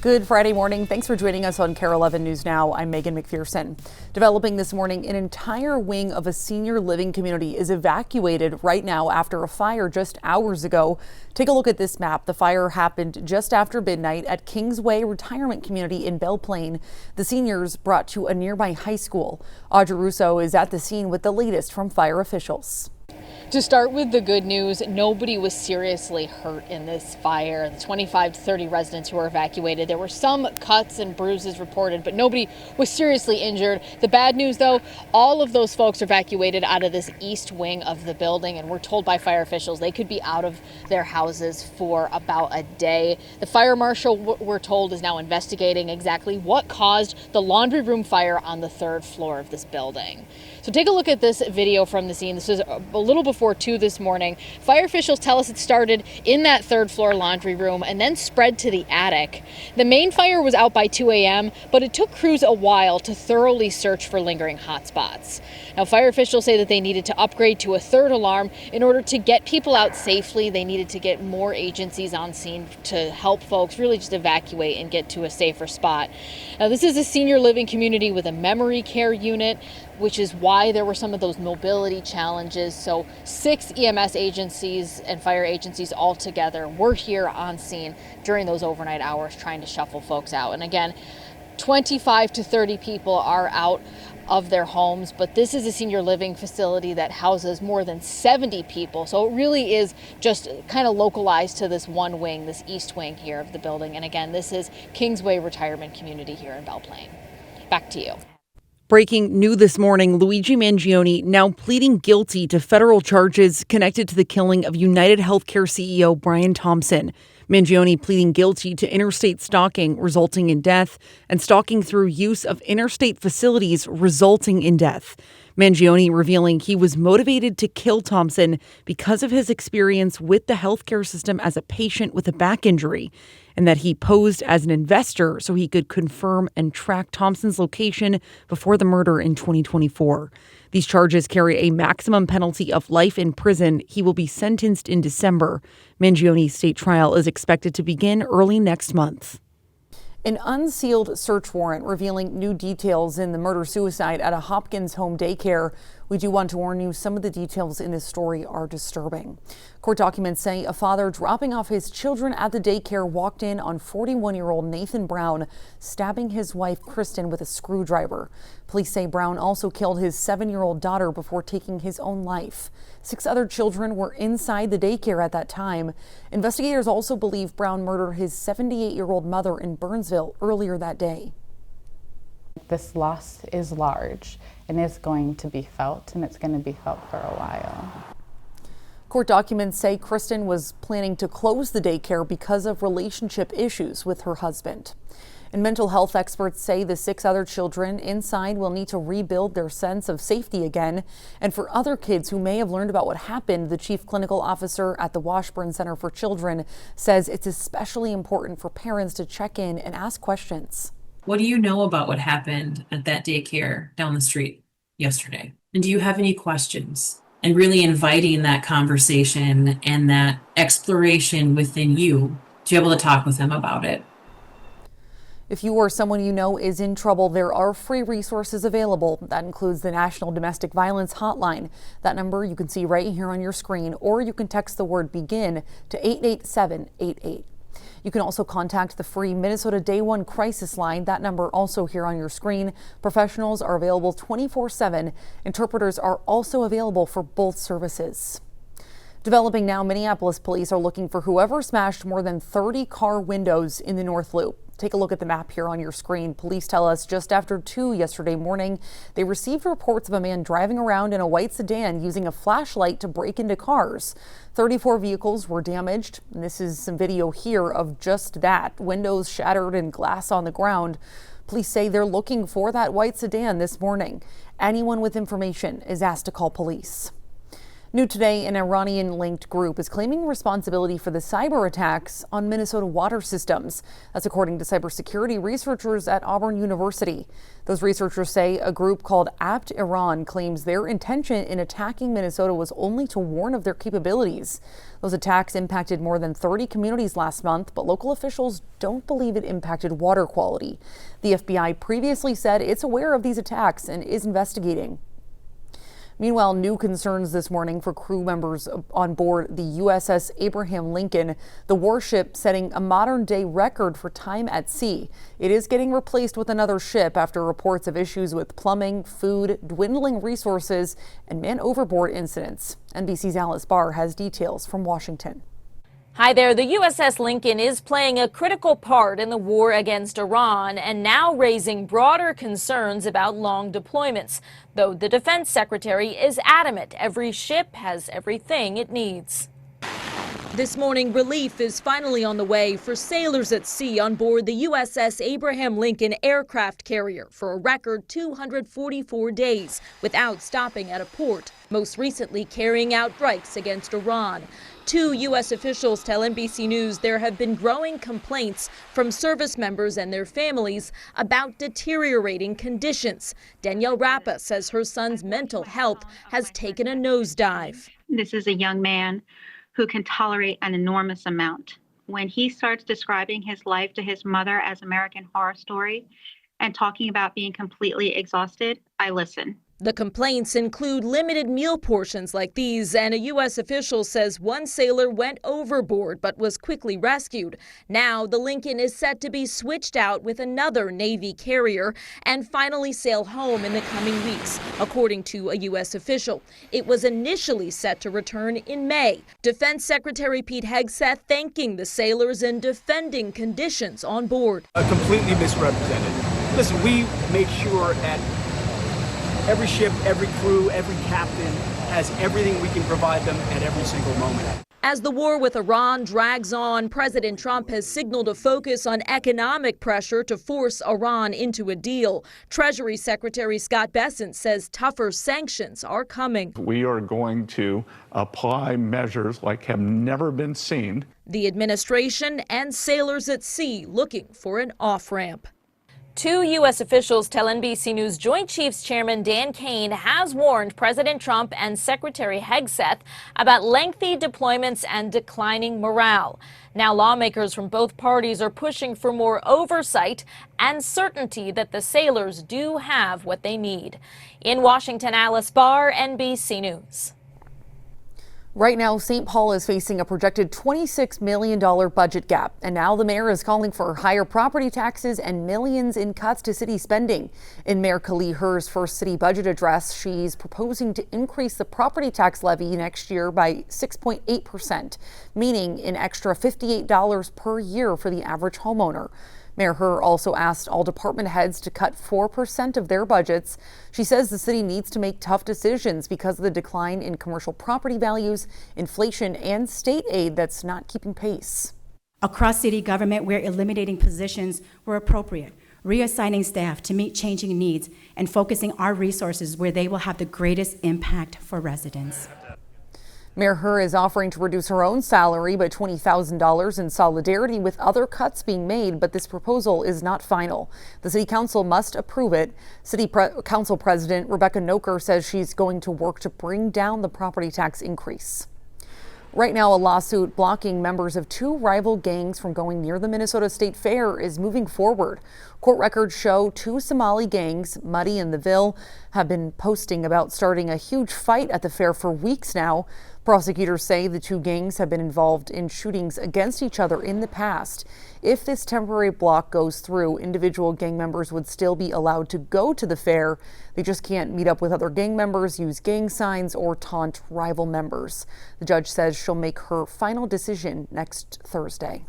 Good Friday morning. Thanks for joining us on Kare 11 News Now. I'm Megan McPherson. Developing this morning, an entire wing of a senior living community is evacuated right now after a fire just hours ago. Take a look at this map. The fire happened just after midnight at Kingsway Retirement Community in Belle Plaine. The seniors brought to a nearby high school. Audrey Russo is at the scene with the latest from fire officials. To start with the good news, nobody was seriously hurt in this fire. The 25 to 30 residents who were evacuated, there were some cuts and bruises reported, but nobody was seriously injured. The bad news, though, all of those folks are evacuated out of this east wing of the building, and we're told by fire officials they could be out of their houses for about a day. The fire marshal, we're told, is now investigating exactly what caused the laundry room fire on the third floor of this building. So take a look at this video from the scene. This was a little before 2 this morning. Fire officials tell us it started in that third floor laundry room and then spread to the attic. The main fire was out by 2 a.m., but it took crews a while to thoroughly search for lingering hotspots. Now, fire officials say that they needed to upgrade to a third alarm in order to get people out safely. They needed to get more agencies on scene to help folks really just evacuate and get to a safer spot. Now, this is a senior living community with a memory care unit, which is why there were some of those mobility challenges. So 6 EMS agencies and fire agencies all together were here on scene during those overnight hours trying to shuffle folks out. And again, 25 to 30 people are out of their homes, but this is a senior living facility that houses more than 70 people. So it really is just kind of localized to this one wing, this east wing here of the building. And again, this is Kingsway Retirement Community here in Belle Plaine. Back to you. Breaking new this morning, Luigi Mangione now pleading guilty to federal charges connected to the killing of United Healthcare CEO Brian Thompson. Mangione pleading guilty to interstate stalking resulting in death and stalking through use of interstate facilities resulting in death. Mangione revealing he was motivated to kill Thompson because of his experience with the healthcare system as a patient with a back injury, and that he posed as an investor so he could confirm and track Thompson's location before the murder in 2024. These charges carry a maximum penalty of life in prison. He will be sentenced in December. Mangione's state trial is expected to begin early next month. An unsealed search warrant revealing new details in the murder-suicide at a Hopkins home daycare. We do want to warn you, some of the details in this story are disturbing. Court documents say a father dropping off his children at the daycare walked in on 41-year-old Nathan Brown, stabbing his wife Kristen with a screwdriver. Police say Brown also killed his 7-year-old daughter before taking his own life. 6 other children were inside the daycare at that time. Investigators also believe Brown murdered his 78-year-old mother in Burnsville earlier that day. This loss is large and is going to be felt, and it's going to be felt for a while. Court documents say Kristen was planning to close the daycare because of relationship issues with her husband. And mental health experts say the 6 other children inside will need to rebuild their sense of safety again. And for other kids who may have learned about what happened, the chief clinical officer at the Washburn Center for Children says it's especially important for parents to check in and ask questions. What do you know about what happened at that daycare down the street yesterday? And do you have any questions? And really inviting that conversation and that exploration within you to be able to talk with them about it. If you or someone you know is in trouble, there are free resources available. That includes the National Domestic Violence Hotline. That number you can see right here on your screen, or you can text the word BEGIN to 88788. You can also contact the free Minnesota Day One Crisis Line. That number also here on your screen. Professionals are available 24/7. Interpreters are also available for both services. Developing now, Minneapolis police are looking for whoever smashed more than 30 car windows in the North Loop. Take a look at the map here on your screen. Police tell us just after 2 yesterday morning, they received reports of a man driving around in a white sedan using a flashlight to break into cars. 34 vehicles were damaged. And this is some video here of just that. Windows shattered and glass on the ground. Police say they're looking for that white sedan this morning. Anyone with information is asked to call police. New today, an Iranian-linked group is claiming responsibility for the cyber attacks on Minnesota water systems. That's according to cybersecurity researchers at Auburn University. Those researchers say a group called Apt Iran claims their intention in attacking Minnesota was only to warn of their capabilities. Those attacks impacted more than 30 communities last month, but local officials don't believe it impacted water quality. The FBI previously said it's aware of these attacks and is investigating. Meanwhile, new concerns this morning for crew members on board the USS Abraham Lincoln, the warship setting a modern-day record for time at sea. It is getting replaced with another ship after reports of issues with plumbing, food, dwindling resources, and man overboard incidents. NBC's Alice Barr has details from Washington. Hi there. The USS Lincoln is playing a critical part in the war against Iran and now raising broader concerns about long deployments, though the defense secretary is adamant every ship has everything it needs. This morning, relief is finally on the way for sailors at sea on board the USS Abraham Lincoln aircraft carrier for a record 244 days without stopping at a port, most recently carrying out strikes against Iran. Two U.S. officials tell NBC News there have been growing complaints from service members and their families about deteriorating conditions. Danielle Rappa says her son's mental health has taken a nosedive. This is a young man who can tolerate an enormous amount. When he starts describing his life to his mother as American Horror Story and talking about being completely exhausted, I listen. The complaints include limited meal portions like these, and a U.S. official says one sailor went overboard but was quickly rescued. Now the Lincoln is set to be switched out with another Navy carrier and finally sail home in the coming weeks, according to a U.S. official. It was initially set to return in May. Defense Secretary Pete Hegseth thanking the sailors and defending conditions on board. Completely misrepresented. Listen, we make sure that every ship, every crew, every captain has everything we can provide them at every single moment. As the war with Iran drags on, President Trump has signaled a focus on economic pressure to force Iran into a deal. Treasury Secretary Scott Bessent says tougher sanctions are coming. We are going to apply measures like have never been seen. The administration and sailors at sea looking for an off-ramp. Two U.S. officials tell NBC News Joint Chiefs Chairman Dan Kane has warned President Trump and Secretary Hegseth about lengthy deployments and declining morale. Now lawmakers from both parties are pushing for more oversight and certainty that the sailors do have what they need. In Washington, Alice Barr, NBC News. Right now, St. Paul is facing a projected $26 million budget gap, and now the mayor is calling for higher property taxes and millions in cuts to city spending. In Mayor Kali Herr's first city budget address, she's proposing to increase the property tax levy next year by 6.8%, meaning an extra $58 per year for the average homeowner. Mayor Herr also asked all department heads to cut 4% of their budgets. She says the city needs to make tough decisions because of the decline in commercial property values, inflation, and state aid that's not keeping pace. Across city government, we're eliminating positions where appropriate, reassigning staff to meet changing needs, and focusing our resources where they will have the greatest impact for residents. Mayor Herr is offering to reduce her own salary by $20,000 in solidarity with other cuts being made, but this proposal is not final. The city council must approve it. Council President Rebecca Noker says she's going to work to bring down the property tax increase. Right now, a lawsuit blocking members of two rival gangs from going near the Minnesota State Fair is moving forward. Court records show two Somali gangs, Muddy and the Ville, have been posting about starting a huge fight at the fair for weeks now. Prosecutors say the two gangs have been involved in shootings against each other in the past. If this temporary block goes through, individual gang members would still be allowed to go to the fair. They just can't meet up with other gang members, use gang signs, or taunt rival members. The judge says she'll make her final decision next Thursday.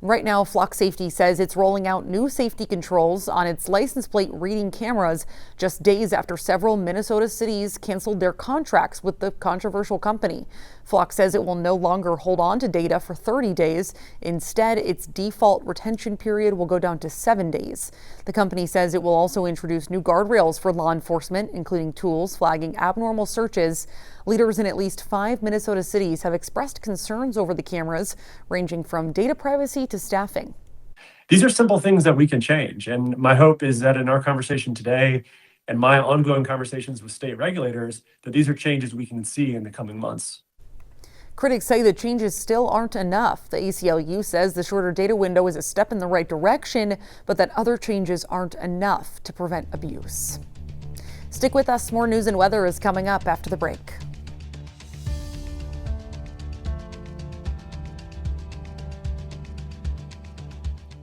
Right now, Flock Safety says it's rolling out new safety controls on its license plate reading cameras just days after several Minnesota cities canceled their contracts with the controversial company. Flock says it will no longer hold on to data for 30 days. Instead, its default retention period will go down to 7 days. The company says it will also introduce new guardrails for law enforcement, including tools flagging abnormal searches. Leaders in at least 5 Minnesota cities have expressed concerns over the cameras, ranging from data privacy to staffing. These are simple things that we can change. And my hope is that in our conversation today and my ongoing conversations with state regulators, that these are changes we can see in the coming months. Critics say the changes still aren't enough. The ACLU says the shorter data window is a step in the right direction, but that other changes aren't enough to prevent abuse. Stick with us. More news and weather is coming up after the break.